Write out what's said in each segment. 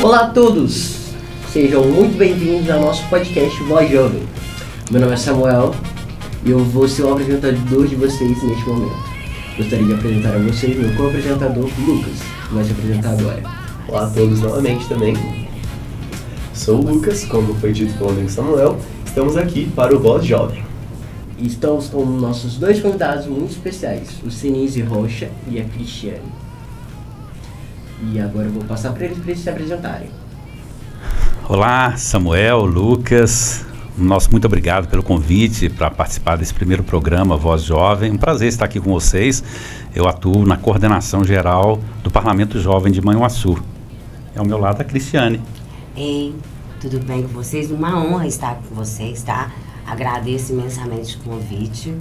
Olá a todos! Sejam muito bem-vindos ao nosso podcast Voz Jovem. Meu nome é Samuel e eu vou ser o apresentador de vocês neste momento. Gostaria de apresentar a vocês meu co-apresentador, Lucas, que vai se apresentar agora. Olá a todos novamente também. Sou o Lucas, como foi dito pelo amigo Samuel. Estamos aqui para o Voz Jovem. E estamos com nossos dois convidados muito especiais, o Sinise Rocha e a Cristiane. E agora eu vou passar para eles se apresentarem. Olá, Samuel, Lucas. Nosso muito obrigado pelo convite para participar desse primeiro programa Voz Jovem. Um prazer estar aqui com vocês. Eu atuo na coordenação geral do Parlamento Jovem de Manhuaçu. Ao meu lado a Cristiane. Ei, tudo bem com vocês? Uma honra estar com vocês, tá? Agradeço imensamente o convite.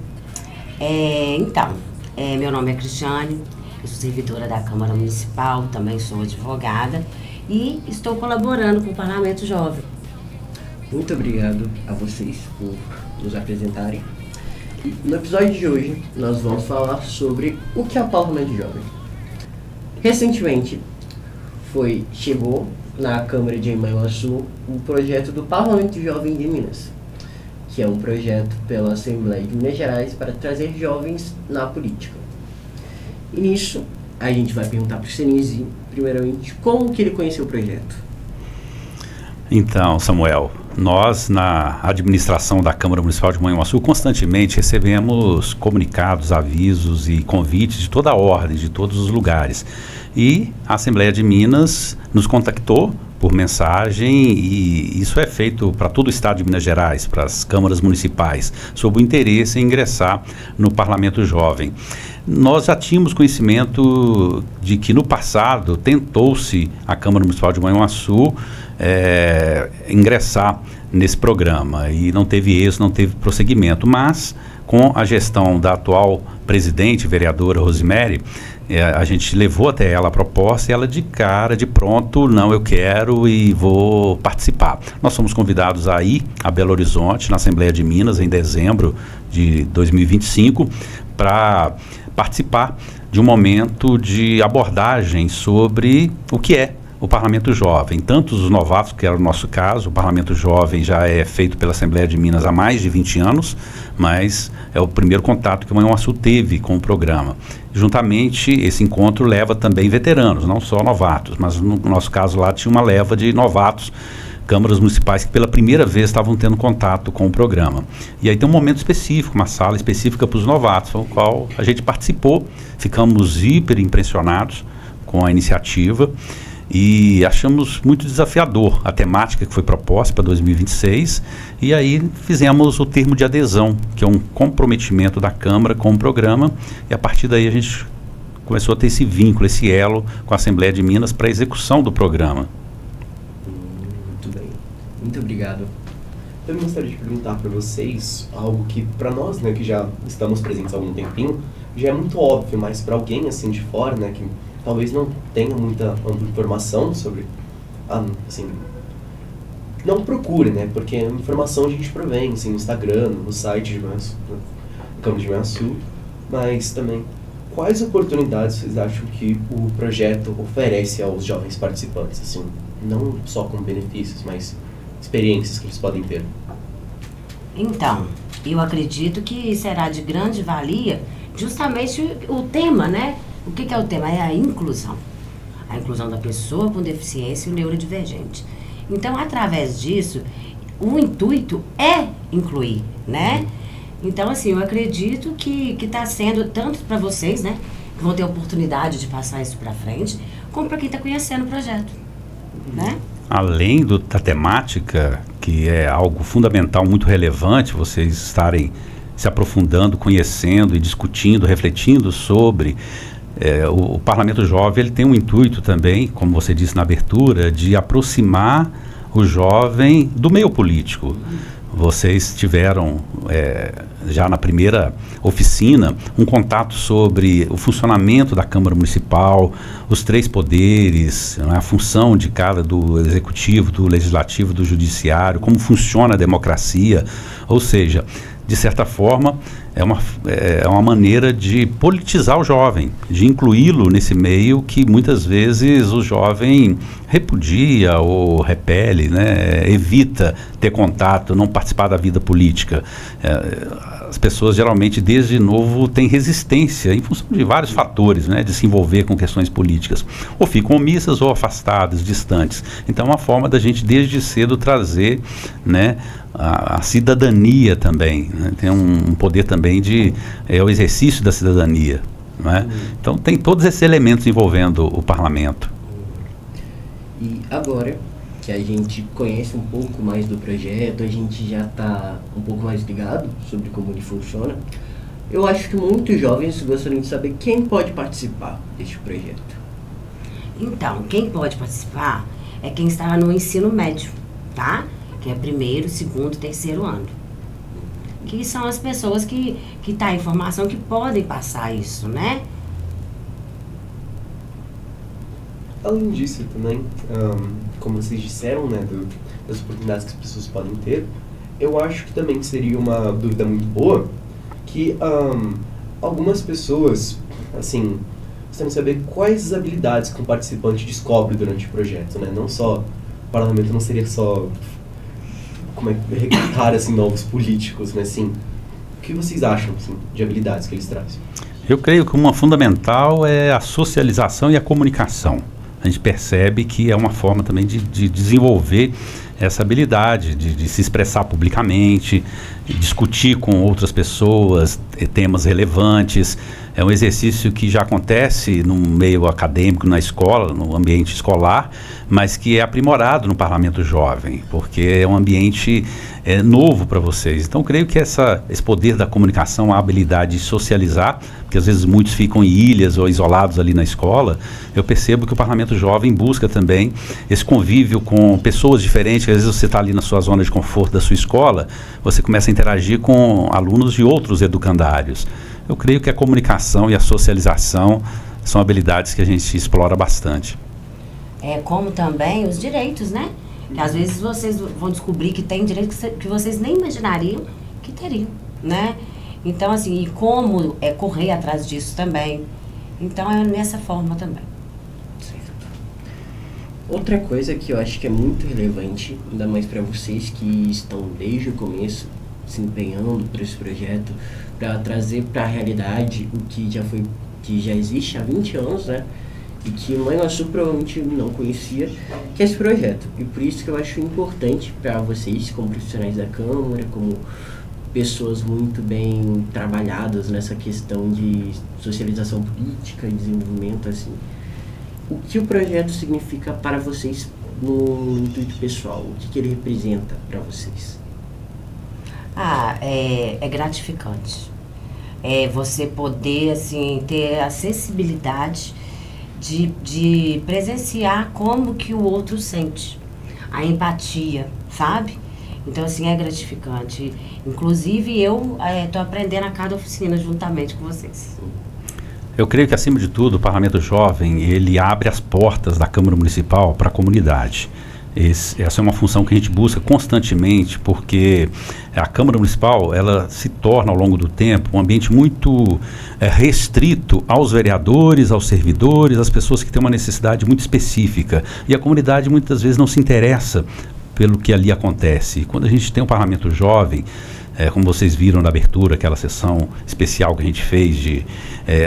Meu nome é Cristiane, eu sou servidora da Câmara Municipal, também sou advogada e estou colaborando com o Parlamento Jovem. Muito obrigado a vocês por nos apresentarem. No episódio de hoje, nós vamos falar sobre o que é o Parlamento Jovem. Recentemente, chegou na Câmara de Manhuaçu o projeto do Parlamento Jovem de Minas, que é um projeto pela Assembleia de Minas Gerais para trazer jovens na política. E nisso, a gente vai perguntar para o Sinise, primeiramente, como que ele conheceu o projeto. Então, Samuel, nós na administração da Câmara Municipal de Manhuaçu constantemente recebemos comunicados, avisos e convites de toda a ordem, de todos os lugares. E a Assembleia de Minas nos contactou por mensagem, e isso é feito para todo o estado de Minas Gerais, para as câmaras municipais, sob o interesse em ingressar no Parlamento Jovem. Nós já tínhamos conhecimento de que no passado tentou-se a Câmara Municipal de Manhuaçu ingressar nesse programa e não teve êxito, não teve prosseguimento, mas com a gestão da atual presidente, vereadora Rosemary, a gente levou até ela a proposta e ela de cara, de pronto, não, eu quero e vou participar. Nós fomos convidados a ir a Belo Horizonte, na Assembleia de Minas, em dezembro de 2025, para participar de um momento de abordagem sobre o que é o Parlamento Jovem. Tanto os novatos, que era o nosso caso, o Parlamento Jovem já é feito pela Assembleia de Minas há mais de 20 anos, mas é o primeiro contato que o Manhuaçu teve com o programa. Juntamente, esse encontro leva também veteranos, não só novatos, mas no nosso caso lá tinha uma leva de novatos, câmaras municipais que pela primeira vez estavam tendo contato com o programa. E aí tem um momento específico, uma sala específica para os novatos, no qual a gente participou, ficamos hiper impressionados com a iniciativa e achamos muito desafiador a temática que foi proposta para 2026, e aí fizemos o termo de adesão, que é um comprometimento da Câmara com o programa, e a partir daí a gente começou a ter esse vínculo, esse elo com a Assembleia de Minas para a execução do programa. Muito bem, muito obrigado. Eu gostaria de perguntar para vocês algo que para nós, né, que já estamos presentes há algum tempinho, já é muito óbvio, mas para alguém assim de fora, né, que talvez não tenha muita informação sobre, assim, não procure, né, porque a informação a gente provém, assim, no Instagram, no site de Manhuaçu, no Câmara de Manhuaçu, mas também, quais oportunidades vocês acham que o projeto oferece aos jovens participantes, assim, não só com benefícios, mas experiências que eles podem ter? Então, eu acredito que será de grande valia justamente o tema, né? O que é o tema? É a inclusão. A inclusão da pessoa com deficiência e o neurodivergente. Então, através disso, o intuito é incluir, né? Então, assim, eu acredito que está sendo tanto para vocês, né? Que vão ter a oportunidade de passar isso para frente, como para quem está conhecendo o projeto, né? Além da temática, que é algo fundamental, muito relevante, vocês estarem se aprofundando, conhecendo e discutindo, refletindo sobre... o Parlamento Jovem, ele tem um intuito também, como você disse na abertura, de aproximar o jovem do meio político. Vocês tiveram, já na primeira oficina, um contato sobre o funcionamento da Câmara Municipal, os três poderes, a função de cada, do Executivo, do Legislativo, do Judiciário, como funciona a democracia, ou seja, de certa forma, é uma maneira de politizar o jovem, de incluí-lo nesse meio que muitas vezes o jovem repudia ou repele, né, evita ter contato, não participar da vida política. As pessoas geralmente desde novo têm resistência em função de vários fatores, né, de se envolver com questões políticas, ou ficam omissas ou afastadas, distantes. Então é uma forma da gente desde cedo trazer, né, a cidadania também, né? Tem um poder também o exercício da cidadania, não é? Então tem todos esses elementos envolvendo o parlamento. E agora que a gente conhece um pouco mais do projeto, a gente já está um pouco mais ligado sobre como ele funciona, eu acho que muitos jovens gostariam de saber quem pode participar deste projeto. Então, quem pode participar é quem está no ensino médio, tá? Que é primeiro, segundo, terceiro ano. Que são as pessoas que tá a informação que podem passar isso, né? Além disso também, como vocês disseram, né, das oportunidades que as pessoas podem ter, eu acho que também seria uma dúvida muito boa que algumas pessoas, assim, precisam saber quais habilidades que um participante descobre durante o projeto, né? Não só, o parlamento não seria só recrutar assim, novos políticos, mas sim, o que vocês acham assim, de habilidades que eles trazem? Eu creio que uma fundamental é a socialização e a comunicação. A gente percebe que é uma forma também de desenvolver essa habilidade de se expressar publicamente, discutir com outras pessoas temas relevantes. É um exercício que já acontece no meio acadêmico, na escola, no ambiente escolar, mas que é aprimorado no Parlamento Jovem, porque é um ambiente novo para vocês. Então, creio que esse poder da comunicação, a habilidade de socializar, porque às vezes muitos ficam em ilhas ou isolados ali na escola, eu percebo que o Parlamento Jovem busca também esse convívio com pessoas diferentes. Às vezes você está ali na sua zona de conforto da sua escola, você começa a interagir com alunos de outros educandários. Eu creio que a comunicação e a socialização são habilidades que a gente explora bastante. Como também os direitos, né? Que às vezes vocês vão descobrir que tem direitos que vocês nem imaginariam que teriam, né? Então, assim, e como correr atrás disso também. Então, é nessa forma também. Certo. Outra coisa que eu acho que é muito relevante, ainda mais para vocês que estão desde o começo se empenhando por esse projeto, para trazer para a realidade o que já existe há 20 anos, né? E que Manhuaçu provavelmente não conhecia, que é esse projeto. E por isso que eu acho importante para vocês, como profissionais da Câmara, como pessoas muito bem trabalhadas nessa questão de socialização política e desenvolvimento, assim, o que o projeto significa para vocês no intuito pessoal? O que ele representa para vocês? É gratificante. É você poder, assim, ter acessibilidade de presenciar como que o outro sente. A empatia, sabe? Então, assim, é gratificante. Inclusive, eu estou aprendendo a cada oficina juntamente com vocês. Eu creio que, acima de tudo, o Parlamento Jovem, ele abre as portas da Câmara Municipal para a comunidade. Essa é uma função que a gente busca constantemente, porque a Câmara Municipal, ela se torna, ao longo do tempo, um ambiente muito restrito aos vereadores, aos servidores, às pessoas que têm uma necessidade muito específica. E a comunidade, muitas vezes, não se interessa pelo que ali acontece. E quando a gente tem um Parlamento Jovem, como vocês viram na abertura, aquela sessão especial que a gente fez,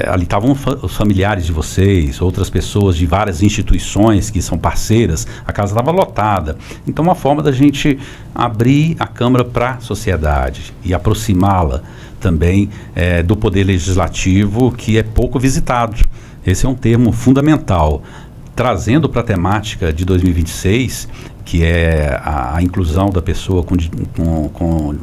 ali estavam os familiares de vocês, outras pessoas de várias instituições que são parceiras, a casa estava lotada. Então, uma forma da gente abrir a Câmara para a sociedade e aproximá-la também do Poder Legislativo, que é pouco visitado. Esse é um termo fundamental. Trazendo para a temática de 2026, que é a inclusão da pessoa com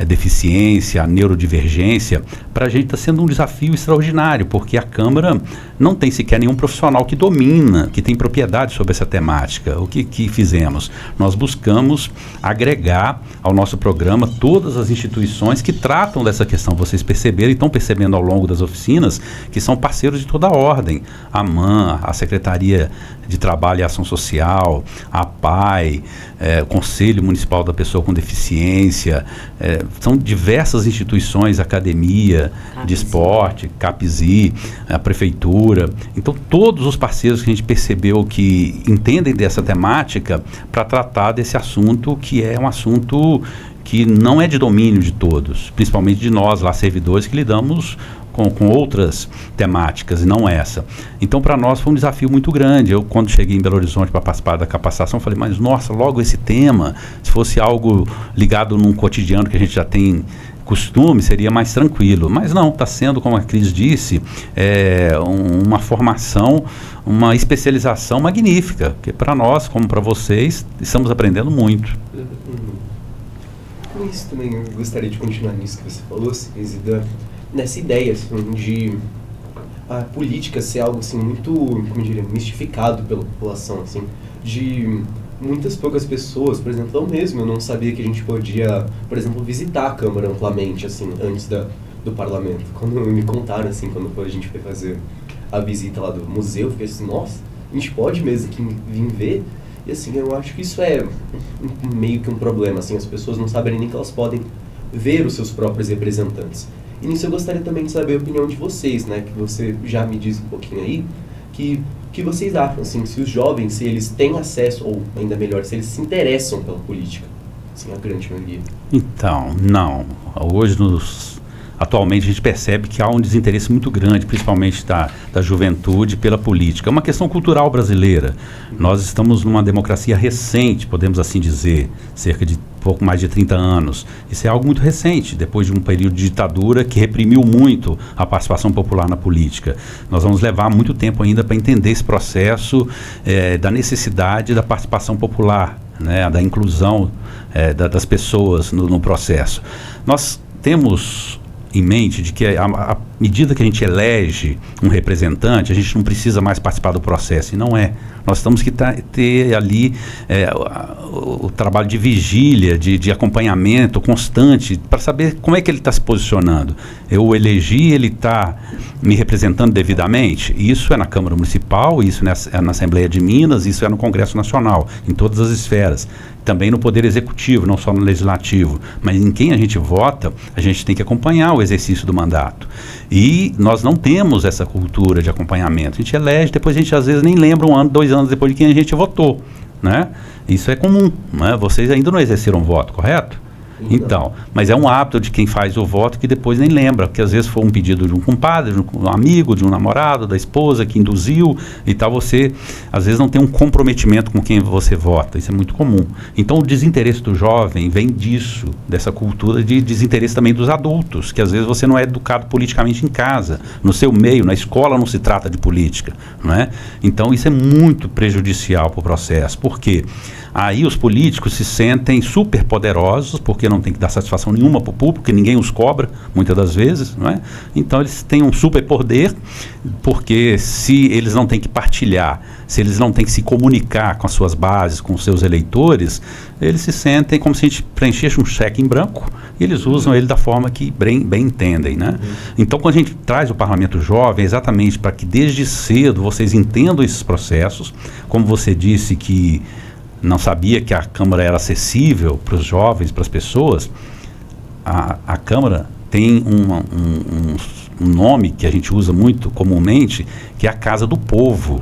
deficiência, a neurodivergência, para a gente está sendo um desafio extraordinário, porque a Câmara não tem sequer nenhum profissional que domina, que tem propriedade sobre essa temática. O que fizemos? Nós buscamos agregar ao nosso programa todas as instituições que tratam dessa questão. Vocês perceberam e estão percebendo ao longo das oficinas que são parceiros de toda a ordem. A AMAN, a Secretaria de Trabalho e Ação Social, a PAI, o Conselho Municipal da Pessoa com Deficiência, são diversas instituições, academia de esporte, CAPSI, a prefeitura. Então, todos os parceiros que a gente percebeu que entendem dessa temática para tratar desse assunto, que é um assunto que não é de domínio de todos, principalmente de nós lá, servidores, que lidamos com outras temáticas e não essa. Então, para nós foi um desafio muito grande. Eu, quando cheguei em Belo Horizonte para participar da capacitação, falei, mas nossa, logo esse tema, se fosse algo ligado num cotidiano que a gente já tem costume, seria mais tranquilo. Mas não, está sendo, como a Cris disse, uma formação, uma especialização magnífica, que para nós, como para vocês, estamos aprendendo muito. Com isso também, eu gostaria de continuar nisso que você falou, Cisida, nessa ideia assim, de a política ser algo assim, muito, como eu diria, mistificado pela população, assim, de muitas poucas pessoas, por exemplo, eu não sabia que a gente podia, por exemplo, visitar a Câmara amplamente, assim, antes do parlamento. Quando me contaram, assim, quando a gente foi fazer a visita lá do museu, eu fiquei assim, nossa, a gente pode mesmo aqui vir ver? E assim, eu acho que isso é meio que um problema, assim, as pessoas não sabem nem que elas podem ver os seus próprios representantes. E nisso eu gostaria também de saber a opinião de vocês, né, que você já me disse um pouquinho aí, que vocês acham, assim, se os jovens, se eles têm acesso, ou ainda melhor, se eles se interessam pela política, assim, a grande maioria. Então, não. Hoje, atualmente, a gente percebe que há um desinteresse muito grande, principalmente da juventude, pela política. É uma questão cultural brasileira. Nós estamos numa democracia recente, podemos assim dizer, cerca de pouco mais de 30 anos. Isso é algo muito recente, depois de um período de ditadura que reprimiu muito a participação popular na política. Nós vamos levar muito tempo ainda para entender esse processo da necessidade da participação popular, né, da inclusão das pessoas no processo. Nós temos em mente de que à medida que a gente elege um representante, a gente não precisa mais participar do processo, e não é. Nós temos que ter ali o trabalho de vigília, de acompanhamento constante, para saber como é que ele está se posicionando. Eu o elegi, ele está me representando devidamente? Isso é na Câmara Municipal, isso é na Assembleia de Minas, isso é no Congresso Nacional, em todas as esferas. Também no Poder Executivo, não só no Legislativo. Mas em quem a gente vota, a gente tem que acompanhar o exercício do mandato. E nós não temos essa cultura de acompanhamento. A gente elege, depois a gente às vezes nem lembra 1 ano, 2 anos depois de quem a gente votou, né? Isso é comum, né? Vocês ainda não exerceram voto, correto? Então, mas é um hábito de quem faz o voto que depois nem lembra, porque às vezes foi um pedido de um compadre, de um amigo, de um namorado, da esposa que induziu e tal, você às vezes não tem um comprometimento com quem você vota, isso é muito comum. Então o desinteresse do jovem vem disso, dessa cultura de desinteresse também dos adultos, que às vezes você não é educado politicamente em casa, no seu meio, na escola não se trata de política, não é? Então isso é muito prejudicial para o processo, porque aí os políticos se sentem super poderosos, porque não tem que dar satisfação nenhuma para o público, porque ninguém os cobra, muitas das vezes, não é? Então eles têm um super poder, porque se eles não têm que partilhar, se eles não têm que se comunicar com as suas bases, com os seus eleitores, eles se sentem como se a gente preenchesse um cheque em branco, e eles usam ele da forma que bem entendem, né? Então, quando a gente traz o Parlamento Jovem, é exatamente para que desde cedo vocês entendam esses processos, como você disse que não sabia que a Câmara era acessível para os jovens, para as pessoas. A Câmara tem um nome que a gente usa muito comumente, que é a Casa do Povo.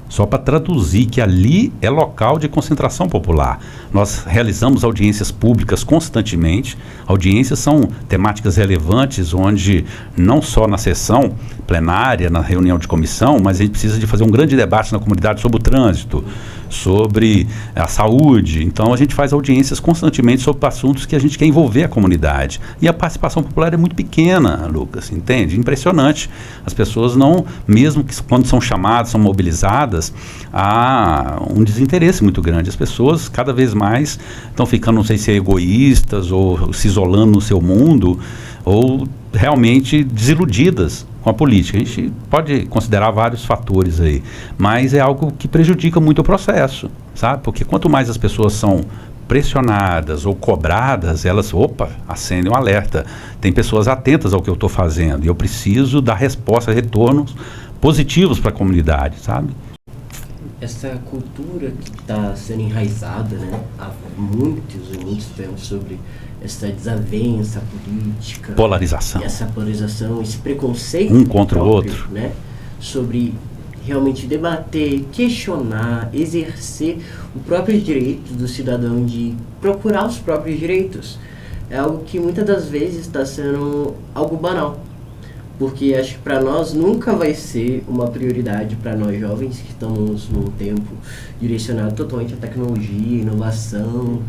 Só para traduzir que ali é local de concentração popular. Nós realizamos audiências públicas constantemente. Audiências são temáticas relevantes, onde não só na sessão plenária, na reunião de comissão, mas a gente precisa de fazer um grande debate na comunidade sobre o trânsito, sobre a saúde. Então a gente faz audiências constantemente sobre assuntos que a gente quer envolver a comunidade. E a participação popular é muito pequena, Lucas, entende? Impressionante. As pessoas não, mesmo que quando são chamadas, são mobilizadas, há um desinteresse muito grande. As pessoas cada vez mais estão ficando, não sei se egoístas ou se isolando no seu mundo, ou realmente desiludidas com a política. A gente pode considerar vários fatores aí, mas é algo que prejudica muito o processo, sabe? Porque quanto mais as pessoas são pressionadas ou cobradas, elas, acendem um alerta. Tem pessoas atentas ao que eu estou fazendo e eu preciso dar resposta, retornos positivos para a comunidade, sabe? Essa cultura que está sendo enraizada, né, há muitos e muitos tempos sobre essa desavença política, Polarização. essa polarização, esse preconceito Um contra o próprio, outro. né? Sobre realmente debater, questionar, exercer o próprio direito do cidadão de procurar os próprios direitos. É algo que muitas das vezes está sendo algo banal, porque acho que para nós nunca vai ser uma prioridade, para nós jovens que estamos num tempo direcionado totalmente à tecnologia, inovação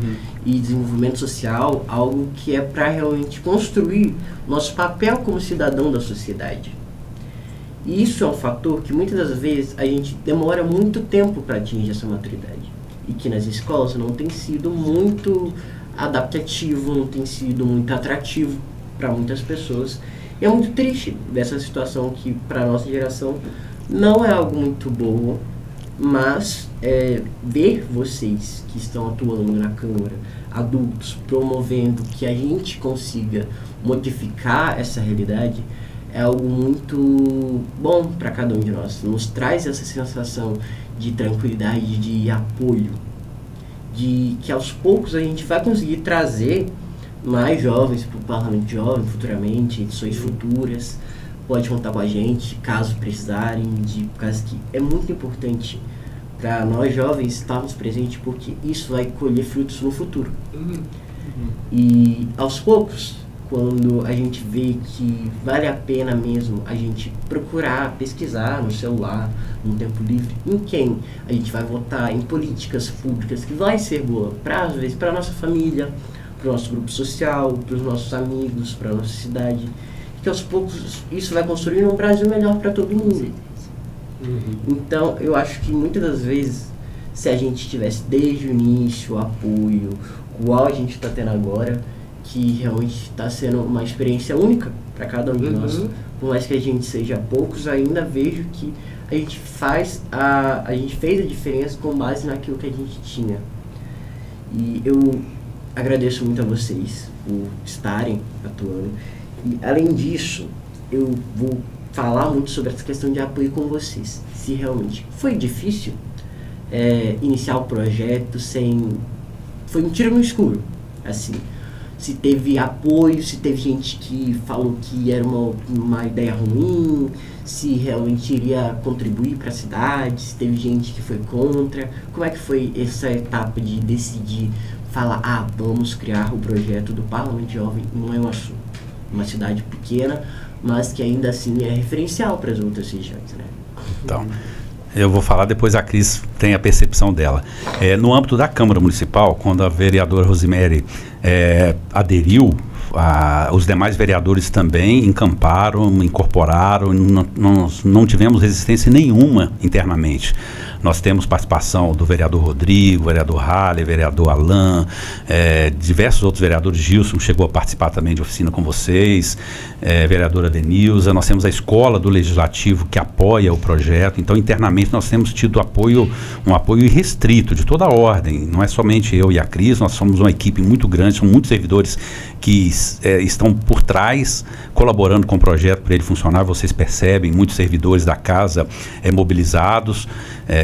e desenvolvimento social, algo que é para realmente construir nosso papel como cidadão da sociedade. E isso é um fator que muitas das vezes a gente demora muito tempo para atingir essa maturidade. E que nas escolas não tem sido muito adaptativo, não tem sido muito atrativo para muitas pessoas. E é muito triste dessa situação que para a nossa geração não é algo muito bom, mas ver vocês que estão atuando na Câmara, adultos, promovendo que a gente consiga modificar essa realidade, é algo muito bom para cada um de nós. Nos traz essa sensação de tranquilidade, de apoio, de que aos poucos a gente vai conseguir trazer mais jovens para o Parlamento Jovem futuramente, edições futuras. Pode contar com a gente, caso precisarem, por causa que é muito importante para nós jovens estarmos presentes, porque isso vai colher frutos no futuro. E aos poucos, quando a gente vê que vale a pena mesmo a gente procurar, pesquisar no celular, no tempo livre, em quem a gente vai votar, em políticas públicas que vai ser boa, às vezes para a nossa família, para o nosso grupo social, para os nossos amigos, para a nossa cidade, que aos poucos isso vai construir um Brasil melhor para todo mundo. Então eu acho que muitas das vezes, se a gente tivesse desde o início o apoio, igual a gente está tendo agora, que realmente está sendo uma experiência única para cada um de nós. Por mais que a gente seja poucos, ainda vejo que a gente fez a diferença com base naquilo que a gente tinha. E eu agradeço muito a vocês por estarem atuando. E além disso, eu vou falar muito sobre essa questão de apoio com vocês. Se realmente foi difícil iniciar o projeto foi um tiro no escuro, assim. Se teve apoio, se teve gente que falou que era uma ideia ruim, se realmente iria contribuir para a cidade, se teve gente que foi contra. Como é que foi essa etapa de decidir falar, vamos criar o projeto do Parlamento Jovem em Manhuaçu, uma cidade pequena, mas que ainda assim é referencial para as outras regiões, né? Então, eu vou falar, depois a Cris tem a percepção dela. No âmbito da Câmara Municipal, quando a vereadora Rosemary aderiu, os demais vereadores também encamparam, incorporaram, nós não tivemos resistência nenhuma internamente. Nós temos participação do vereador Rodrigo, vereador Haller, vereador Alain, diversos outros vereadores. Gilson chegou a participar também de oficina com vocês, vereadora Denilza. Nós temos a escola do Legislativo que apoia o projeto. Então, internamente, nós temos tido um apoio irrestrito de toda a ordem. Não é somente eu e a Cris, nós somos uma equipe muito grande, são muitos servidores que estão por trás, colaborando com o projeto para ele funcionar. Vocês percebem, muitos servidores da casa mobilizados,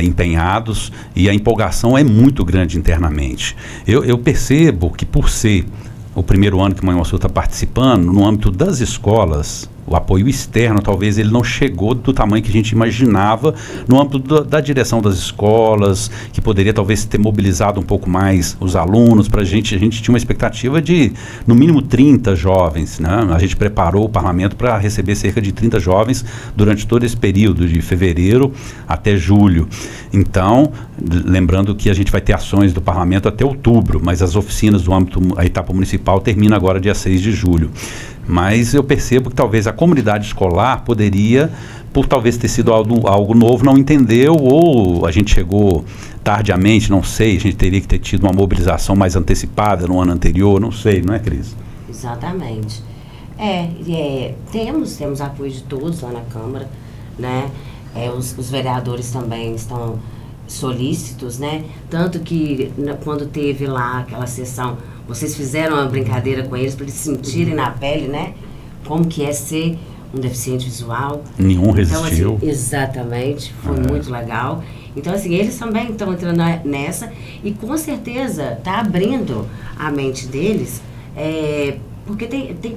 empenhados, e a empolgação é muito grande internamente. Eu percebo que, por ser o primeiro ano que Manhuaçu está participando, no âmbito das escolas, o apoio externo talvez ele não chegou do tamanho que a gente imaginava no âmbito da direção das escolas, que poderia talvez ter mobilizado um pouco mais os alunos. A gente tinha uma expectativa de no mínimo 30 jovens, né? A gente preparou o parlamento para receber cerca de 30 jovens durante todo esse período de fevereiro até julho. Então, lembrando que a gente vai ter ações do parlamento até outubro, mas as oficinas do âmbito, a etapa municipal termina agora dia 6 de julho. Mas eu percebo que talvez a comunidade escolar poderia, por talvez ter sido algo novo, não entendeu, ou a gente chegou tardiamente, não sei, a gente teria que ter tido uma mobilização mais antecipada no ano anterior, não sei, não é, Cris? Exatamente. Temos apoio de todos lá na Câmara, né? Os vereadores também estão solícitos, né? Tanto que quando teve lá aquela sessão, vocês fizeram uma brincadeira com eles para eles sentirem na pele, né? Como que é ser um deficiente visual. Nenhum resistiu. Então, assim, exatamente, foi muito legal. Então, assim, eles também estão entrando nessa e com certeza está abrindo a mente deles Porque tem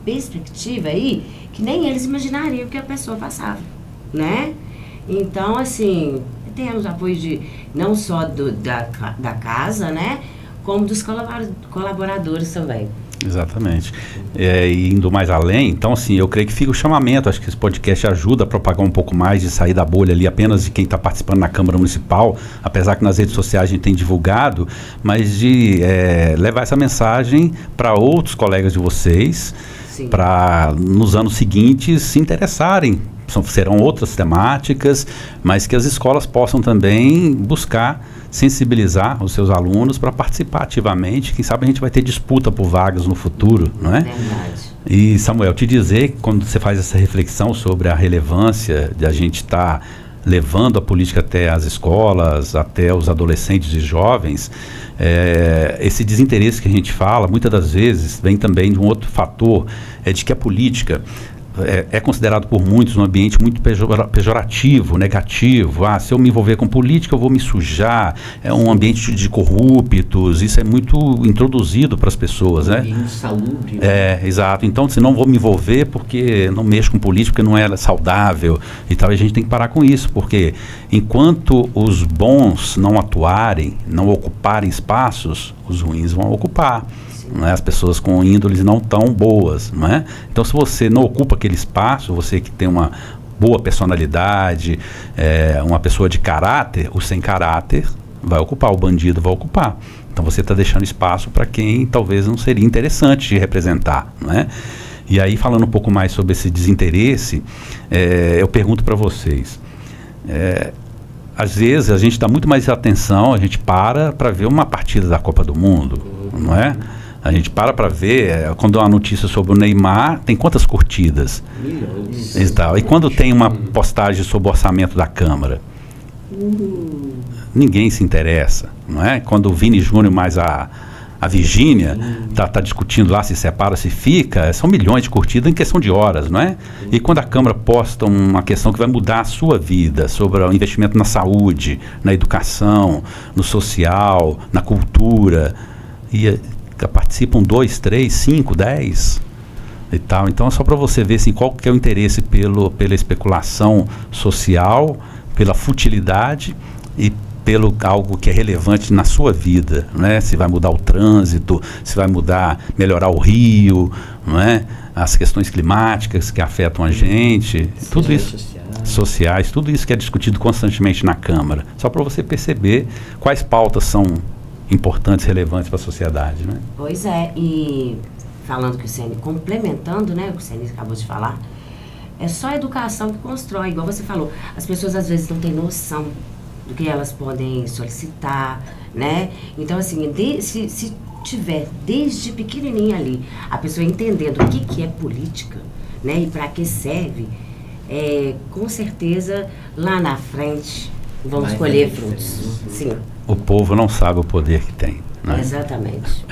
perspectiva aí que nem eles imaginariam que a pessoa passava, né? Então, assim, temos apoio não só da casa, né? Como dos colaboradores também. Exatamente. E indo mais além, então assim, eu creio que fica o chamamento, acho que esse podcast ajuda a propagar um pouco mais, de sair da bolha ali apenas de quem está participando na Câmara Municipal, apesar que nas redes sociais a gente tem divulgado, mas de levar essa mensagem para outros colegas de vocês, para nos anos seguintes se interessarem. Serão outras temáticas, mas que as escolas possam também buscar sensibilizar os seus alunos para participar ativamente. Quem sabe a gente vai ter disputa por vagas no futuro, não é? Verdade. E, Samuel, te dizer que quando você faz essa reflexão sobre a relevância de a gente estar levando a política até as escolas, até os adolescentes e jovens, esse desinteresse que a gente fala, muitas das vezes, vem também de um outro fator, de que a política é considerado por muitos um ambiente muito pejorativo, negativo. Se eu me envolver com política eu vou me sujar, é um ambiente de corruptos, isso é muito introduzido para as pessoas, né? Insalubre. Exato. Então, se não vou me envolver porque não mexo com política, porque não é saudável e tal, a gente tem que parar com isso, porque enquanto os bons não atuarem, não ocuparem espaços, os ruins vão ocupar. Não é? As pessoas com índoles não tão boas, não é? Então, se você não ocupa aquele espaço, você que tem uma boa personalidade, uma pessoa de caráter, o sem caráter vai ocupar, o bandido vai ocupar. Então, você está deixando espaço para quem talvez não seria interessante de representar, não é? E aí, falando um pouco mais sobre esse desinteresse, eu pergunto para vocês, às vezes a gente dá muito mais atenção, a gente para ver uma partida da Copa do Mundo, não é? A gente para ver, quando há uma notícia sobre o Neymar, tem quantas curtidas? Milhões. E tal. E quando tem uma postagem sobre o orçamento da Câmara? Ninguém se interessa, não é? Quando o Vini Júnior mais a Virgínia tá discutindo lá se separa, se fica, são milhões de curtidas em questão de horas, não é? E quando a Câmara posta uma questão que vai mudar a sua vida, sobre o investimento na saúde, na educação, no social, na cultura, participam 2, 3, 5, 10 e tal. Então é só para você ver assim, qual que é o interesse pela especulação social, pela futilidade e pelo algo que é relevante na sua vida, né? Se vai mudar o trânsito, se vai melhorar o rio, não é? As questões climáticas que afetam a gente, tudo isso, sociais, tudo isso que é discutido constantemente na Câmara, só para você perceber quais pautas são importantes, relevantes para a sociedade, né? Pois é, e falando que o Ceni, complementando, né, o que o Ceni acabou de falar, é só a educação que constrói, igual você falou, as pessoas às vezes não têm noção do que elas podem solicitar, né? Então, assim, se tiver desde pequenininha ali, a pessoa entendendo o que é política, né, e para que serve, com certeza, lá na frente, vamos colher frutos. Sim. O povo não sabe o poder que tem, né? Exatamente.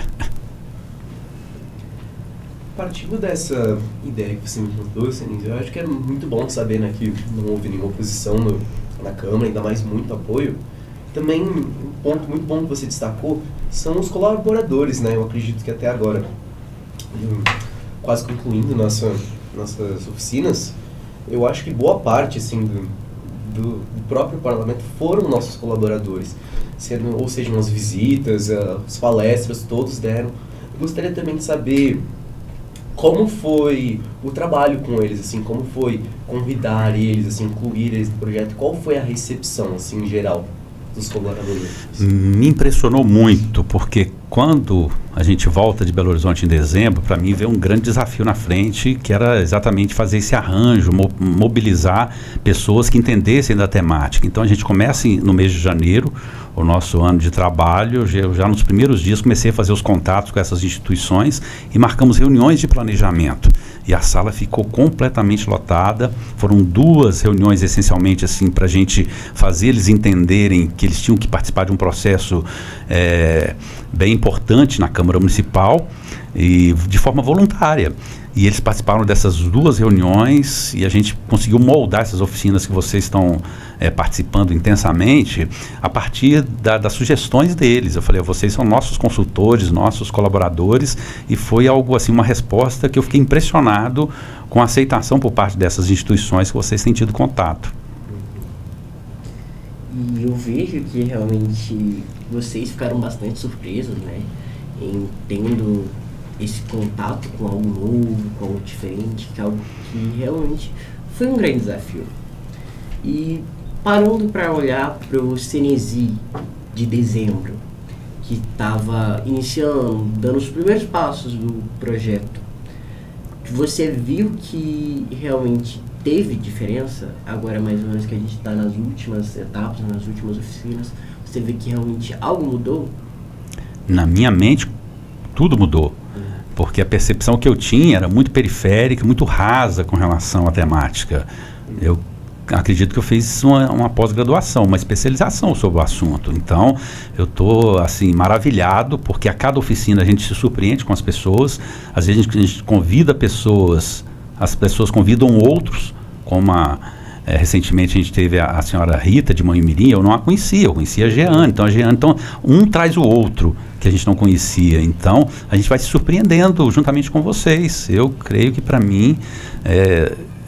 Partindo dessa ideia que você me contou, Senise, eu acho que é muito bom saber, né, que não houve nenhuma oposição na Câmara, ainda mais muito apoio. Também, um ponto muito bom que você destacou são os colaboradores, né? Eu acredito que até agora, quase concluindo nossas oficinas, eu acho que boa parte, assim, do próprio parlamento foram nossos colaboradores, ou seja, as visitas, as palestras, todos deram. Eu gostaria também de saber como foi o trabalho com eles, assim, como foi convidar eles, assim, incluir eles no projeto, qual foi a recepção, assim, em geral, dos colaboradores? Me impressionou muito, porque quando a gente volta de Belo Horizonte em dezembro, para mim veio um grande desafio na frente, que era exatamente fazer esse arranjo, mobilizar pessoas que entendessem da temática. Então a gente começa no mês de janeiro, o nosso ano de trabalho. Eu já nos primeiros dias comecei a fazer os contatos com essas instituições e marcamos reuniões de planejamento. E a sala ficou completamente lotada. Foram 2 reuniões essencialmente assim para a gente fazer eles entenderem que eles tinham que participar de um processo bem importante na Câmara Municipal. e de forma voluntária. E eles participaram dessas 2 reuniões e a gente conseguiu moldar essas oficinas que vocês estão participando intensamente a partir das sugestões deles. Eu falei, vocês são nossos consultores, nossos colaboradores, e foi algo assim, uma resposta que eu fiquei impressionado com a aceitação por parte dessas instituições que vocês têm tido contato. E eu vejo que realmente vocês ficaram bastante surpresos, né, em tendo esse contato com algo novo, com algo diferente, que é algo que realmente foi um grande desafio. E parando para olhar para o Cenesi de dezembro, que estava iniciando, dando os primeiros passos do projeto, você viu que realmente teve diferença? Agora mais ou menos que a gente está nas últimas etapas, nas últimas oficinas, você vê que realmente algo mudou? Na minha mente, tudo mudou. Porque a percepção que eu tinha era muito periférica, muito rasa com relação à temática. Eu acredito que eu fiz uma pós-graduação, uma especialização sobre o assunto. Então, eu estou assim, maravilhado, porque a cada oficina a gente se surpreende com as pessoas. Às vezes a gente convida pessoas, as pessoas convidam outros, como recentemente a gente teve a senhora Rita de Manhumirim. Eu não a conhecia, eu conhecia a Jeane. Então, um traz o outro que a gente não conhecia. Então, a gente vai se surpreendendo juntamente com vocês. Eu creio que para mim,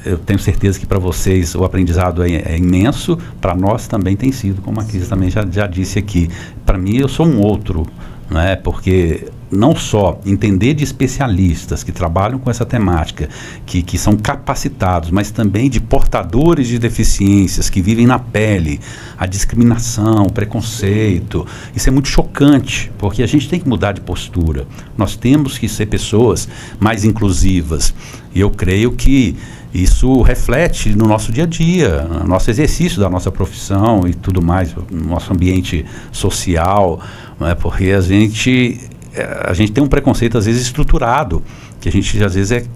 eu tenho certeza que para vocês o aprendizado é imenso, para nós também tem sido, como a Cris também já disse aqui. Para mim, eu sou um outro, né? Porque não só entender de especialistas que trabalham com essa temática, que são capacitados, mas também de portadores de deficiências que vivem na pele, a discriminação, o preconceito. Isso é muito chocante, porque a gente tem que mudar de postura. Nós temos que ser pessoas mais inclusivas. E eu creio que isso reflete no nosso dia a dia, no nosso exercício da nossa profissão e tudo mais, no nosso ambiente social, não é? Porque a gente tem um preconceito às vezes estruturado, que a gente às vezes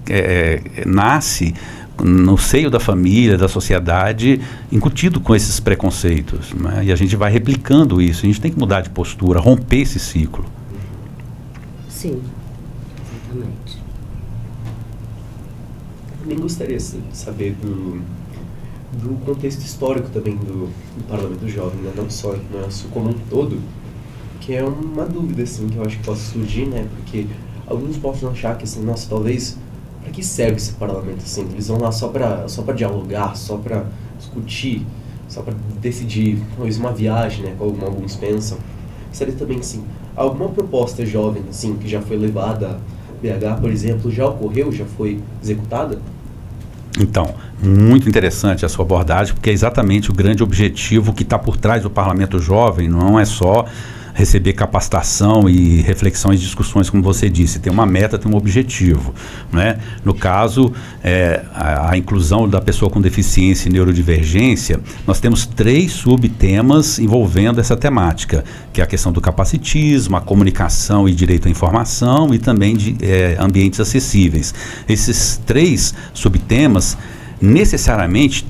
nasce no seio da família, da sociedade, incutido com esses preconceitos, né? E a gente vai replicando isso. A gente tem que mudar de postura, romper esse ciclo. Sim, exatamente. Também gostaria de saber do contexto histórico também do Parlamento Jovem, né? Não só como um todo, que é uma dúvida assim, que eu acho que pode surgir, né? Porque alguns possam achar que assim, nossa, talvez, para que serve esse parlamento assim? Eles vão lá só para dialogar, só para discutir, só para decidir, talvez uma viagem, né? Como alguns pensam. Seria também assim, alguma proposta jovem assim que já foi levada a BH, por exemplo, já ocorreu, já foi executada? Então, muito interessante a sua abordagem, porque é exatamente o grande objetivo que está por trás do Parlamento Jovem. Não é só receber capacitação e reflexões e discussões, como você disse. Tem uma meta, tem um objetivo, né? No caso, a inclusão da pessoa com deficiência e neurodivergência, nós temos 3 subtemas envolvendo essa temática, que é a questão do capacitismo, a comunicação e direito à informação e também de ambientes acessíveis. Esses 3 subtemas, necessariamente,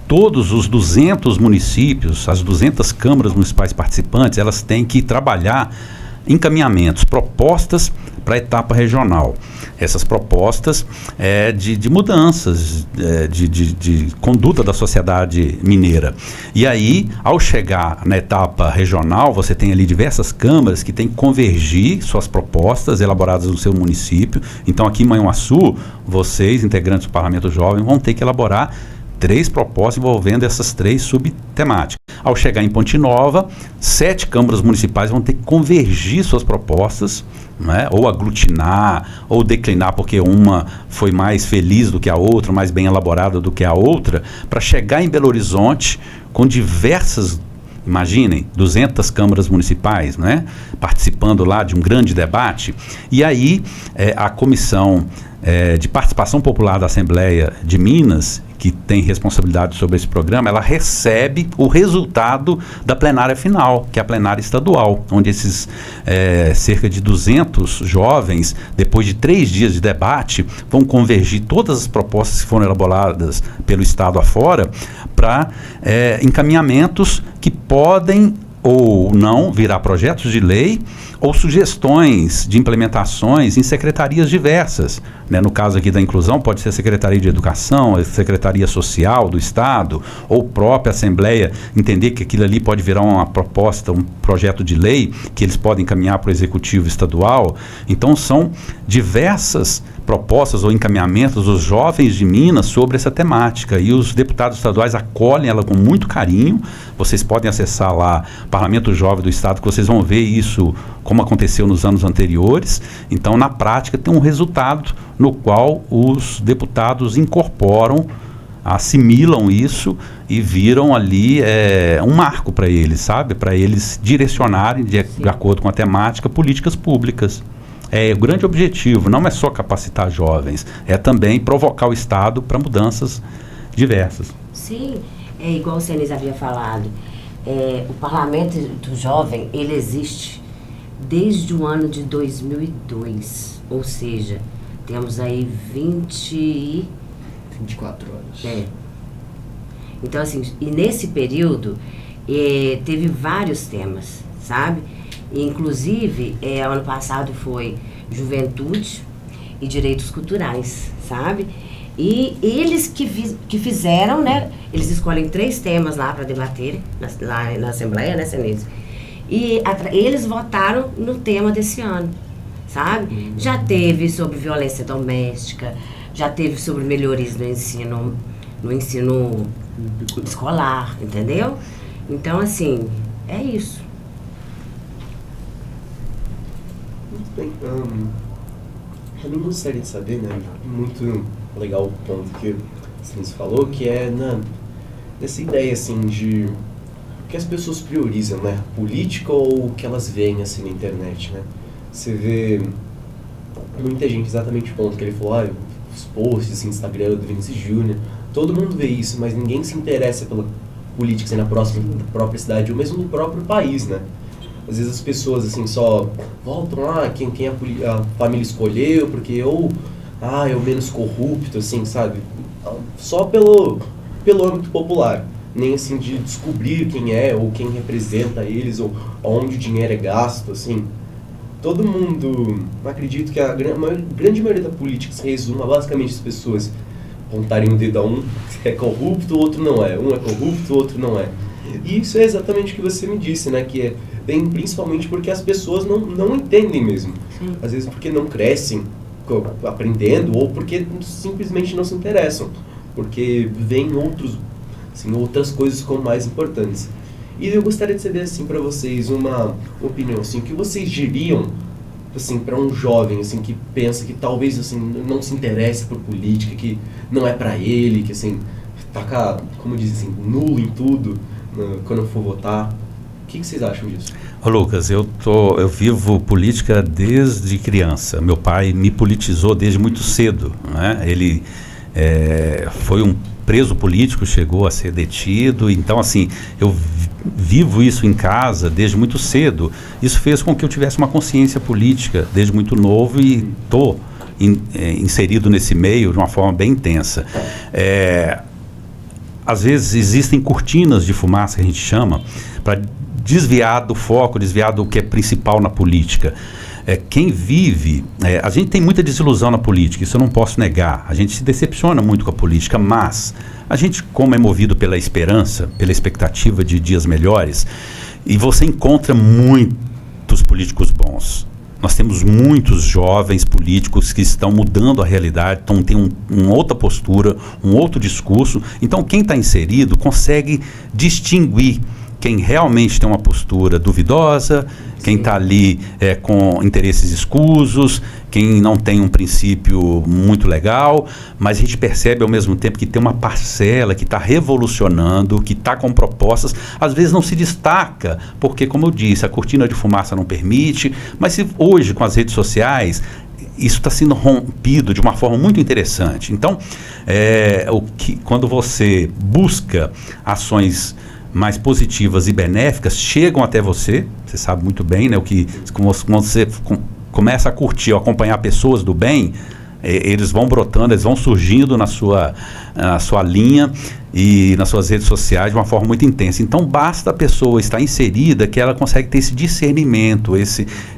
todos os 200 municípios, as 200 câmaras municipais participantes, elas têm que trabalhar encaminhamentos, propostas para a etapa regional. Essas propostas de mudanças, de conduta da sociedade mineira. E aí, ao chegar na etapa regional, você tem ali diversas câmaras que têm que convergir suas propostas elaboradas no seu município. Então, aqui em Manhuaçu, vocês, integrantes do Parlamento Jovem, vão ter que elaborar 3 propostas envolvendo essas 3 subtemáticas. Ao chegar em Ponte Nova, 7 câmaras municipais vão ter que convergir suas propostas, né? Ou aglutinar, ou declinar, porque uma foi mais feliz do que a outra, mais bem elaborada do que a outra, para chegar em Belo Horizonte com diversas, imaginem, 200 câmaras municipais, né? Participando lá de um grande debate. E aí, a Comissão de Participação Popular da Assembleia de Minas, que tem responsabilidade sobre esse programa, ela recebe o resultado da plenária final, que é a plenária estadual, onde esses cerca de 200 jovens, depois de 3 dias de debate, vão convergir todas as propostas que foram elaboradas pelo Estado afora para encaminhamentos que podem ou não virar projetos de lei ou sugestões de implementações em secretarias diversas, né? No caso aqui da inclusão, pode ser a Secretaria de Educação, a Secretaria Social do Estado, ou própria Assembleia entender que aquilo ali pode virar uma proposta, um projeto de lei que eles podem encaminhar para o Executivo Estadual. Então são diversas propostas ou encaminhamentos dos jovens de Minas sobre essa temática, e os deputados estaduais acolhem ela com muito carinho. Vocês podem acessar lá Parlamento Jovem do Estado, que vocês vão ver isso como aconteceu nos anos anteriores. Então, na prática, tem um resultado no qual os deputados incorporam, assimilam isso e viram ali um marco para eles, sabe? Para eles direcionarem, de acordo com a temática, políticas públicas. O grande objetivo não é só capacitar jovens, é também provocar o Estado para mudanças diversas. Sim, é igual o Senise havia falado, o Parlamento do Jovem, ele existe desde o ano de 2002, ou seja, temos aí 24 anos. Então, assim, e nesse período teve vários temas, sabe? Inclusive, ano passado foi Juventude e Direitos Culturais, sabe? E eles que fizeram, né? Eles escolhem 3 temas lá para debaterem, lá na Assembleia, né, Senise? E eles votaram no tema desse ano, sabe? Já teve sobre violência doméstica, já teve sobre melhorias no ensino escolar, entendeu? Então, assim, é isso. Muito bem. Também gostaria de saber, né? Muito legal o ponto que você falou, que é nessa ideia, assim, de que as pessoas priorizam, né? Política ou o que elas veem, assim, na internet, né? Você vê muita gente, exatamente o ponto que ele falou, os posts, assim, Instagram do Vinícius Júnior, todo mundo vê isso, mas ninguém se interessa pela política, assim, na própria cidade, ou mesmo no próprio país, né? Às vezes as pessoas, assim, só voltam lá, quem a família escolheu, porque é o menos corrupto, assim, sabe? Só pelo âmbito popular. Nem, assim, de descobrir quem é, ou quem representa eles, ou onde o dinheiro é gasto, assim. Todo mundo, acredito que a grande maioria da política se resume a basicamente as pessoas apontarem o dedo a um que é corrupto, o outro não é. Um é corrupto, o outro não é. E isso é exatamente o que você me disse, né? Que vem principalmente porque as pessoas não entendem mesmo. Sim. Às vezes porque não crescem aprendendo, ou porque simplesmente não se interessam. Porque veem outras coisas como mais importantes. E eu gostaria de saber, assim, para vocês uma opinião, assim, o que vocês diriam, assim, para um jovem, assim, que pensa que talvez, assim, não se interesse por política, que não é para ele, que, assim, taca, como diz, assim, nulo em tudo, quando for votar. O que vocês acham disso? Lucas, eu vivo política desde criança. Meu pai me politizou desde muito cedo, né? Ele foi um preso político, chegou a ser detido. Então, assim, eu vivo isso em casa desde muito cedo. Isso fez com que eu tivesse uma consciência política desde muito novo e estou inserido nesse meio de uma forma bem intensa. Às vezes existem cortinas de fumaça, que a gente chama, para desviar do foco, desviar do que é principal na política. Quem vive, a gente tem muita desilusão na política, isso eu não posso negar, a gente se decepciona muito com a política, mas a gente, como é movido pela esperança, pela expectativa de dias melhores, e você encontra muitos políticos bons. Nós temos muitos jovens políticos que estão mudando a realidade, têm uma outra postura, um outro discurso. Então, quem está inserido consegue distinguir quem realmente tem uma postura duvidosa, quem está ali com interesses escusos, quem não tem um princípio muito legal, mas a gente percebe ao mesmo tempo que tem uma parcela que está revolucionando, que está com propostas, às vezes não se destaca, porque, como eu disse, a cortina de fumaça não permite, mas hoje, com as redes sociais, isso está sendo rompido de uma forma muito interessante. Então, quando você busca ações mais positivas e benéficas, chegam até você sabe muito bem, né, quando você começa a curtir ou acompanhar pessoas do bem, Eles vão brotando, eles vão surgindo na sua linha e nas suas redes sociais de uma forma muito intensa. Então basta a pessoa estar inserida que ela consegue ter esse discernimento,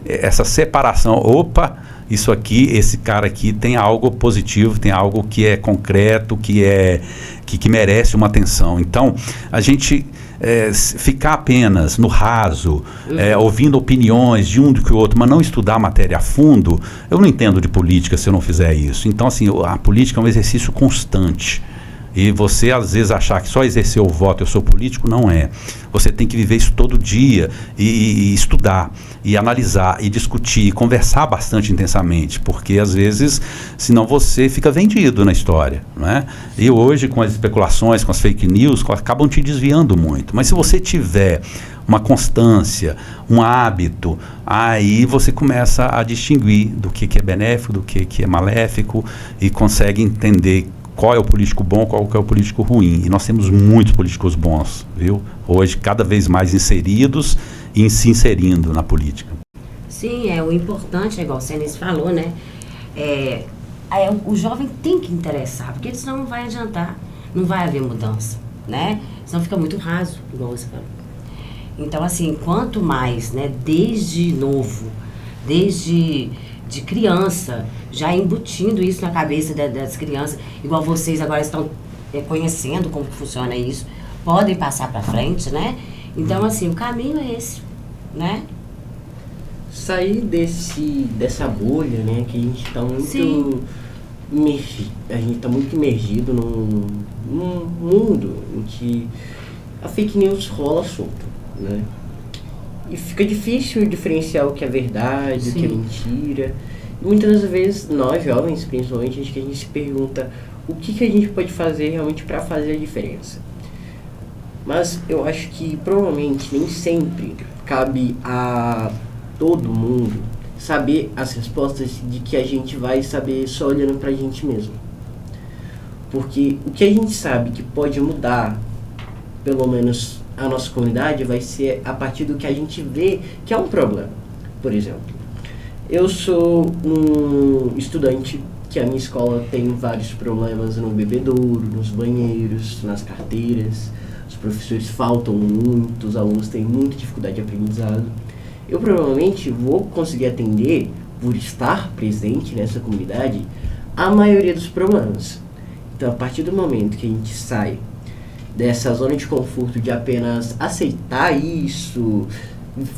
essa separação. Opa, isso aqui, esse cara aqui tem algo positivo, tem algo que é concreto, que merece uma atenção. Então a gente ficar apenas no raso, ouvindo opiniões de um do que o outro, mas não estudar a matéria a fundo, eu não entendo de política se eu não fizer isso. Então, assim, a política é um exercício constante. E você, às vezes, achar que só exercer o voto, eu sou político, não é. Você tem que viver isso todo dia e estudar, e analisar, e discutir, e conversar bastante intensamente, porque, às vezes, senão você fica vendido na história, não é? E hoje, com as especulações, com as fake news, acabam te desviando muito. Mas se você tiver uma constância, um hábito, aí você começa a distinguir do que é benéfico, do que é maléfico, e consegue entender qual é o político bom, qual é o político ruim. E nós temos muitos políticos bons, viu? Hoje, cada vez mais inseridos e se inserindo na política. Sim, o importante, igual o Senis falou, né? O jovem tem que interessar, porque senão não vai adiantar, não vai haver mudança, né? Senão fica muito raso, igual você falou. Então, assim, quanto mais, né, desde novo, desde de criança, já embutindo isso na cabeça das crianças, igual vocês agora estão conhecendo como funciona isso, podem passar para frente, né? Então, assim, o caminho é esse, né? Sair dessa bolha, né, que a gente está muito a gente está muito imergido num mundo em que a fake news rola solta, né? E fica difícil diferenciar o que é verdade, o que é mentira. E muitas das vezes, nós jovens, principalmente, a gente se pergunta o que a gente pode fazer realmente para fazer a diferença. Mas eu acho que provavelmente nem sempre cabe a todo mundo saber as respostas de que a gente vai saber só olhando pra gente mesmo. Porque o que a gente sabe que pode mudar, pelo menos a nossa comunidade, vai ser a partir do que a gente vê que é um problema. Por exemplo, eu sou um estudante que a minha escola tem vários problemas no bebedouro, nos banheiros, nas carteiras, os professores faltam muito, os alunos têm muita dificuldade de aprendizado. Eu provavelmente vou conseguir atender, por estar presente nessa comunidade, a maioria dos problemas. Então, a partir do momento que a gente sai dessa zona de conforto de apenas aceitar isso,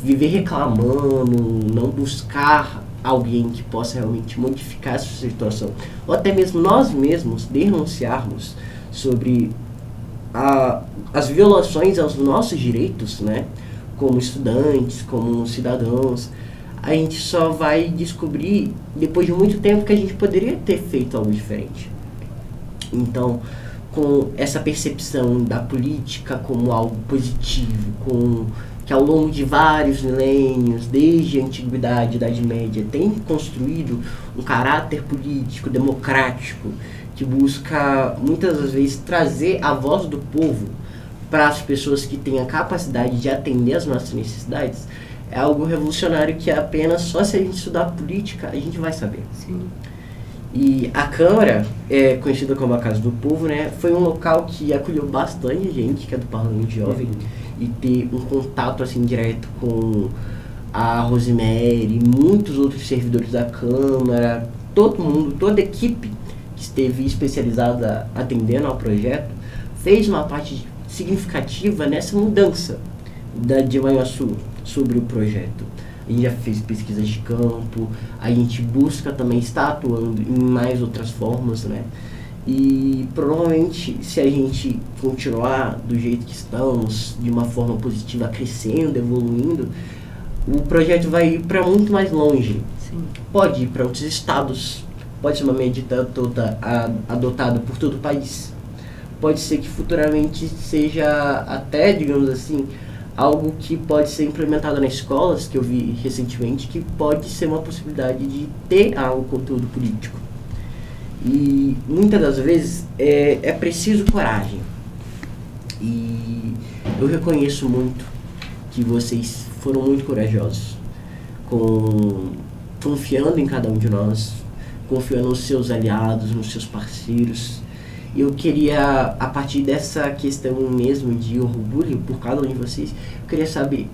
viver reclamando, não buscar alguém que possa realmente modificar essa situação, ou até mesmo nós mesmos denunciarmos sobre as violações aos nossos direitos, né, como estudantes, como cidadãos, a gente só vai descobrir depois de muito tempo que a gente poderia ter feito algo diferente. Então, com essa percepção da política como algo positivo, que ao longo de vários milênios, desde a Antiguidade, Idade Média, tem construído um caráter político, democrático, que busca muitas das vezes trazer a voz do povo para as pessoas que têm a capacidade de atender as nossas necessidades, é algo revolucionário que apenas só se a gente estudar política a gente vai saber. Sim. E a Câmara, conhecida como a Casa do Povo, né, foi um local que acolheu bastante gente, que é do Parlamento Jovem, e ter um contato assim direto com a Rosemary, muitos outros servidores da Câmara, todo mundo, toda a equipe que esteve especializada atendendo ao projeto, fez uma parte significativa nessa mudança de Manhuaçu sobre o projeto. A gente já fez pesquisas de campo, a gente busca também estar atuando em mais outras formas, né? E provavelmente, se a gente continuar do jeito que estamos, de uma forma positiva, crescendo, evoluindo, o projeto vai ir para muito mais longe. Sim. Pode ir para outros estados, pode ser uma medida toda adotada por todo o país. Pode ser que futuramente seja até, digamos assim, algo que pode ser implementado nas escolas, que eu vi recentemente, que pode ser uma possibilidade de ter conteúdo político. E muitas das vezes é preciso coragem. E eu reconheço muito que vocês foram muito corajosos, confiando em cada um de nós, confia nos seus aliados, nos seus parceiros. Eu queria, a partir dessa questão mesmo de orgulho por cada um de vocês, eu queria saber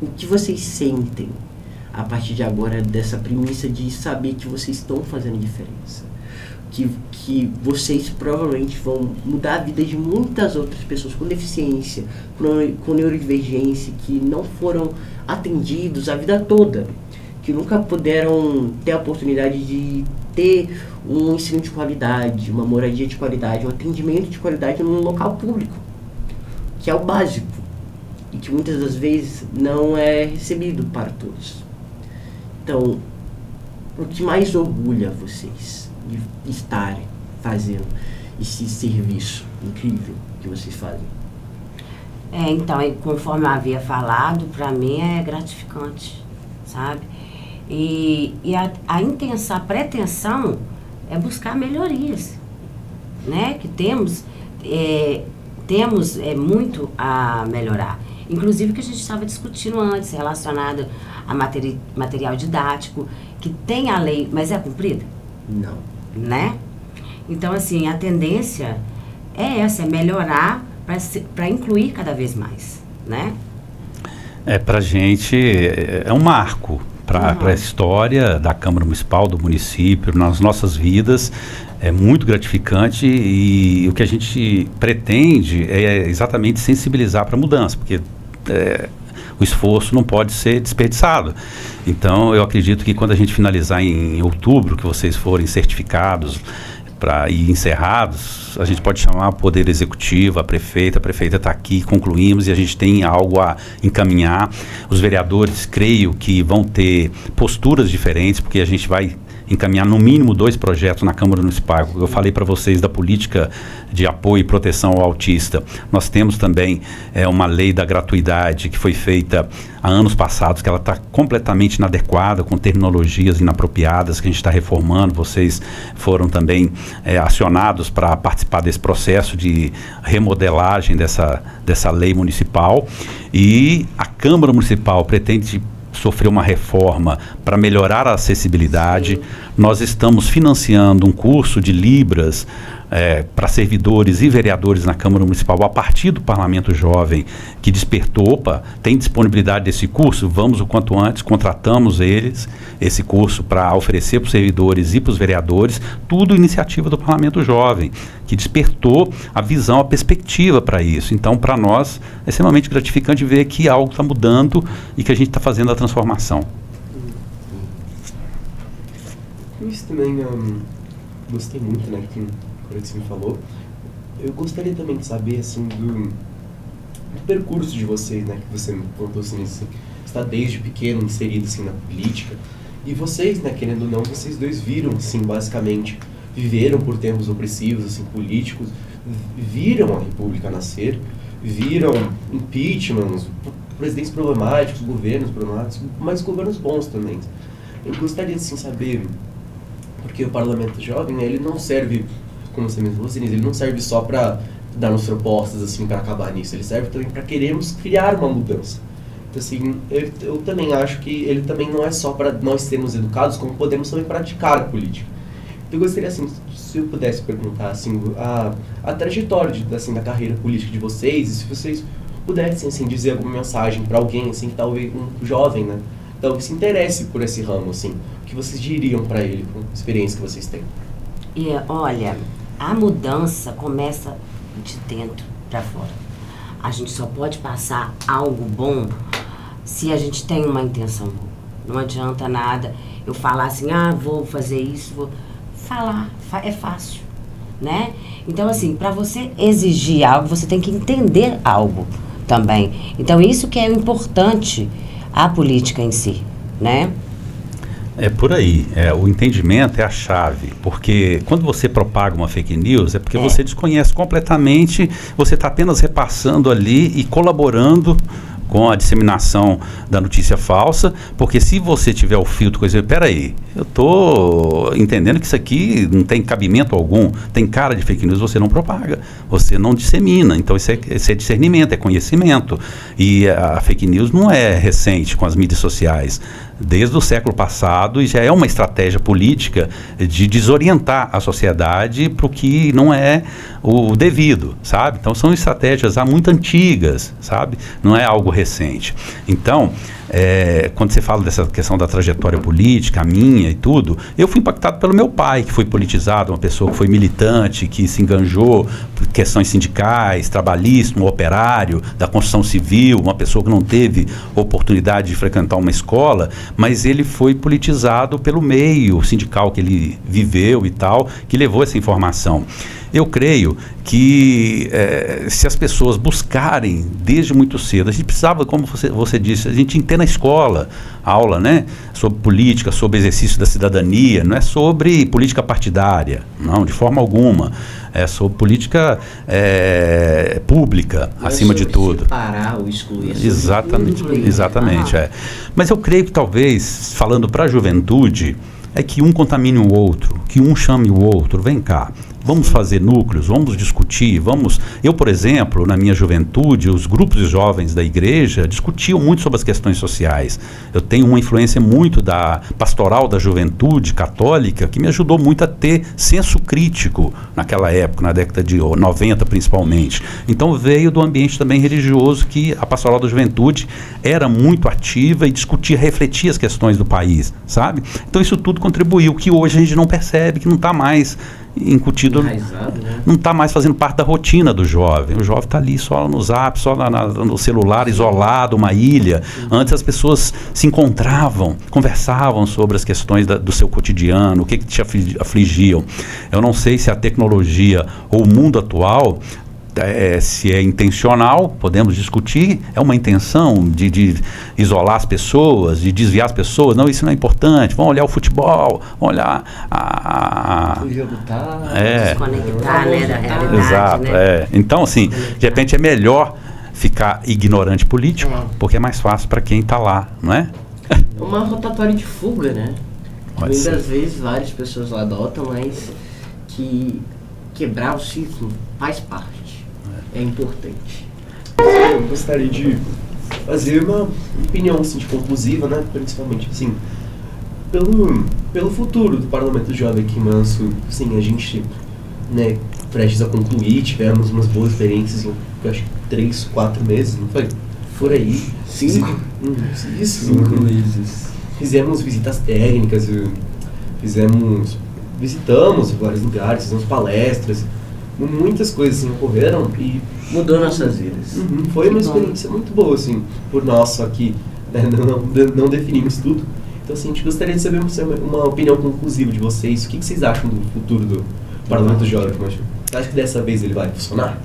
o que vocês sentem a partir de agora, dessa premissa de saber que vocês estão fazendo diferença. Que vocês provavelmente vão mudar a vida de muitas outras pessoas com deficiência, com neurodivergência, que não foram atendidos a vida toda, que nunca puderam ter a oportunidade de ter um ensino de qualidade, uma moradia de qualidade, um atendimento de qualidade num local público, que é o básico, e que muitas das vezes não é recebido para todos. Então, o que mais orgulha vocês de estarem fazendo esse serviço incrível que vocês fazem? Então, conforme eu havia falado, para mim é gratificante, sabe? E a intenção, a pretensão é buscar melhorias, né? Que temos muito a melhorar. Inclusive que a gente estava discutindo antes, relacionado a material didático, que tem a lei, mas é cumprida? Não. Né? Então, assim, a tendência é essa, é melhorar para incluir cada vez mais, né? Pra gente é um marco para a história da Câmara Municipal, do município, nas nossas vidas. É muito gratificante e o que a gente pretende é exatamente sensibilizar para a mudança, porque o esforço não pode ser desperdiçado. Então, eu acredito que quando a gente finalizar em outubro, que vocês forem certificados e encerrados, a gente pode chamar o Poder Executivo, a prefeita está aqui, concluímos e a gente tem algo a encaminhar. Os vereadores, creio que vão ter posturas diferentes, porque a gente vai encaminhar no mínimo 2 projetos na Câmara Municipal. Eu falei para vocês da política de apoio e proteção ao autista. Nós temos também uma lei da gratuidade que foi feita há anos passados, que ela está completamente inadequada, com terminologias inapropriadas, que a gente está reformando. Vocês foram também acionados para participar desse processo de remodelagem dessa lei municipal. E a Câmara Municipal pretende sofreu uma reforma para melhorar a acessibilidade. Nós estamos financiando um curso de Libras para servidores e vereadores na Câmara Municipal a partir do Parlamento Jovem, que despertou, tem disponibilidade desse curso, vamos o quanto antes, contratamos esse curso para oferecer para os servidores e para os vereadores, tudo iniciativa do Parlamento Jovem, que despertou a visão, a perspectiva para isso. Então, para nós, é extremamente gratificante ver que algo está mudando e que a gente está fazendo a transformação. Isso também, gostei muito, né, que você me falou. Eu gostaria também de saber, assim, do percurso de vocês, né, que você me contou, assim, está desde pequeno inserido, assim, na política. E vocês, né, querendo ou não, vocês dois viram, assim, basicamente, viveram por tempos opressivos, assim, políticos, viram a República nascer, viram impeachments, presidentes problemáticos, governos problemáticos, mas governos bons também. Eu gostaria, assim, saber, porque o Parlamento Jovem, né, ele não serve, como você mesmo falou, ele não serve só para dar-nos propostas, assim, para acabar nisso, ele serve também para queremos criar uma mudança. Então, assim, eu também acho que ele também não é só para nós sermos educados, como podemos também praticar a política. Eu gostaria, assim, se eu pudesse perguntar, assim, a trajetória assim, da carreira política de vocês, e se vocês pudessem, assim, dizer alguma mensagem para alguém, assim, que talvez um jovem, né, talvez se interesse por esse ramo, assim, o que vocês diriam para ele, com a experiência que vocês têm? Olha, a mudança começa de dentro para fora. A gente só pode passar algo bom se a gente tem uma intenção boa. Não adianta nada eu falar assim, vou fazer isso, vou falar, é fácil, né? Então, assim, para você exigir algo, você tem que entender algo também. Então, isso que é importante, a política em si, né? É por aí, o entendimento é a chave, porque quando você propaga uma fake news é porque você desconhece completamente, você está apenas repassando ali e colaborando com a disseminação da notícia falsa, porque se você tiver o filtro, peraí, eu estou entendendo que isso aqui não tem cabimento algum, tem cara de fake news, você não propaga, você não dissemina, então isso é discernimento, é conhecimento, e a fake news não é recente com as mídias sociais, desde o século passado e já é uma estratégia política de desorientar a sociedade para o que não é o devido, sabe? Então são estratégias muito antigas, sabe? Não é algo recente. Então, quando você fala dessa questão da trajetória política, a minha e tudo, eu fui impactado pelo meu pai, que foi politizado, uma pessoa que foi militante, que se enganjou por questões sindicais, trabalhismo, operário, da construção civil, uma pessoa que não teve oportunidade de frequentar uma escola, mas ele foi politizado pelo meio sindical que ele viveu e tal, que levou essa informação. Eu creio que se as pessoas buscarem desde muito cedo, a gente precisava, como você disse, a gente tem que ter na escola aula, né, sobre política, sobre exercício da cidadania, não é sobre política partidária, não, de forma alguma, é sobre política pública, não acima de tudo. Separar ou excluir. Exatamente. Mas eu creio que talvez, falando para a juventude, é que um contamine o outro, que um chame o outro, vem cá. Vamos fazer núcleos, vamos discutir, vamos... Eu, por exemplo, na minha juventude, os grupos de jovens da igreja discutiam muito sobre as questões sociais. Eu tenho uma influência muito da pastoral da juventude católica, que me ajudou muito a ter senso crítico naquela época, na década de 90 principalmente. Então veio do ambiente também religioso, que a pastoral da juventude era muito ativa e discutia, refletia as questões do país, sabe? Então isso tudo contribuiu, que hoje a gente não percebe, que não está mais incutido, enraizado, né? Não está mais fazendo parte da rotina do jovem. O jovem está ali só no zap, só no celular, isolado, uma ilha. Antes as pessoas se encontravam, conversavam sobre as questões do seu cotidiano, o que te afligiam. Eu não sei se a tecnologia ou o mundo atual, se é intencional, podemos discutir, é uma intenção de isolar as pessoas, de desviar as pessoas. Não, isso não é importante, vamos olhar o futebol, vamos olhar o jogo tá... desconectar, né, da realidade. Exato, né? Então, assim, de repente é melhor ficar ignorante político, porque é mais fácil para quem está lá, não é? Uma rotatória de fuga, né? Muitas vezes várias pessoas lá adotam, mas que quebrar o ciclo faz parte. É importante. Eu gostaria de fazer uma opinião assim, conclusiva, né? Principalmente assim, pelo futuro do Parlamento Jovem aqui em Manso. Sim, a gente, né, prestes a concluir, tivemos umas boas experiências em, eu acho que 3, 4 meses, não foi? Por aí. 5? Isso. 5 meses. Fizemos visitas técnicas, visitamos vários lugares, fizemos palestras. Muitas coisas assim ocorreram e mudou nossas vidas. Foi uma experiência muito boa, assim, por nós, só que né, não definimos tudo. Então, assim, a gente gostaria de saber uma opinião conclusiva de vocês. O que vocês acham do futuro do Parlamento Jovem? Você acha que dessa vez ele vai funcionar?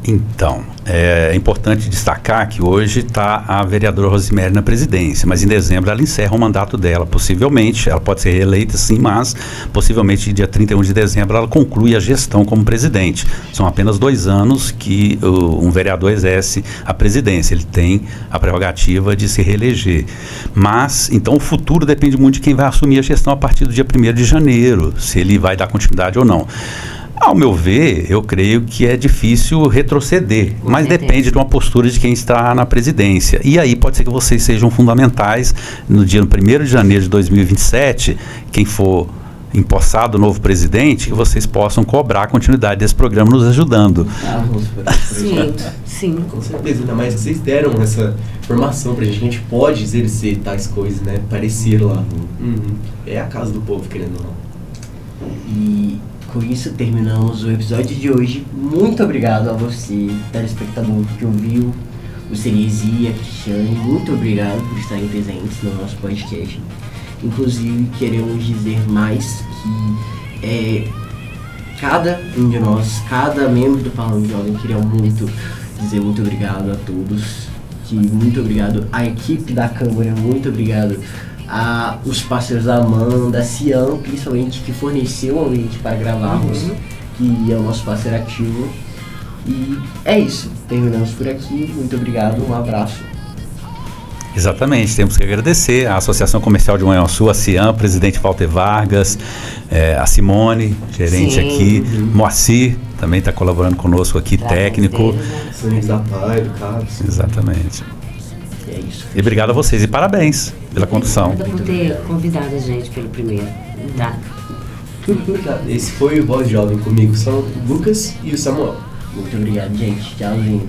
Então, é importante destacar que hoje está a vereadora Rosemary na presidência, mas em dezembro ela encerra o mandato dela, possivelmente, ela pode ser reeleita sim, mas possivelmente dia 31 de dezembro ela conclui a gestão como presidente. São apenas 2 anos que um vereador exerce a presidência, ele tem a prerrogativa de se reeleger. Mas, então o futuro depende muito de quem vai assumir a gestão a partir do dia 1º de janeiro, se ele vai dar continuidade ou não. Ao meu ver, eu creio que é difícil retroceder, mas depende de uma postura de quem está na presidência. E aí pode ser que vocês sejam fundamentais no dia 1º de janeiro de 2027, quem for empossado o novo presidente, que vocês possam cobrar a continuidade desse programa nos ajudando. Sim. Com certeza, ainda mais que vocês deram essa informação pra gente, que a gente pode exercer tais coisas, né? Parecer lá. É a casa do povo, querendo ou não. E com isso terminamos o episódio de hoje. Muito obrigado a você, telespectador, que ouviu, o Ceresia, a Cristiane. Muito obrigado por estarem presentes no nosso podcast. Inclusive, queremos dizer mais que cada um de nós, cada membro do Parlamento Jovem, queria muito dizer muito obrigado a todos. Muito obrigado à equipe da Câmara, muito obrigado os parceiros da Amanda, a Cian, principalmente, que forneceu o ambiente para gravarmos, que é o nosso parceiro ativo. E é isso, terminamos por aqui. Muito obrigado, um abraço. Exatamente, temos que agradecer à Associação Comercial de Manhuaçu, a Cian, presidente Walter Vargas, a Simone, gerente aqui, Moacir, também está colaborando conosco aqui, técnico. Soninhos da Pai, do Carlos. Exatamente. É isso. E obrigado a vocês e parabéns pela condução. Obrigada por ter convidado a gente pelo primeiro. Tá. Esse foi o Voz Jovem, comigo são o Lucas e o Samuel. Muito obrigado, gente. Tchauzinho.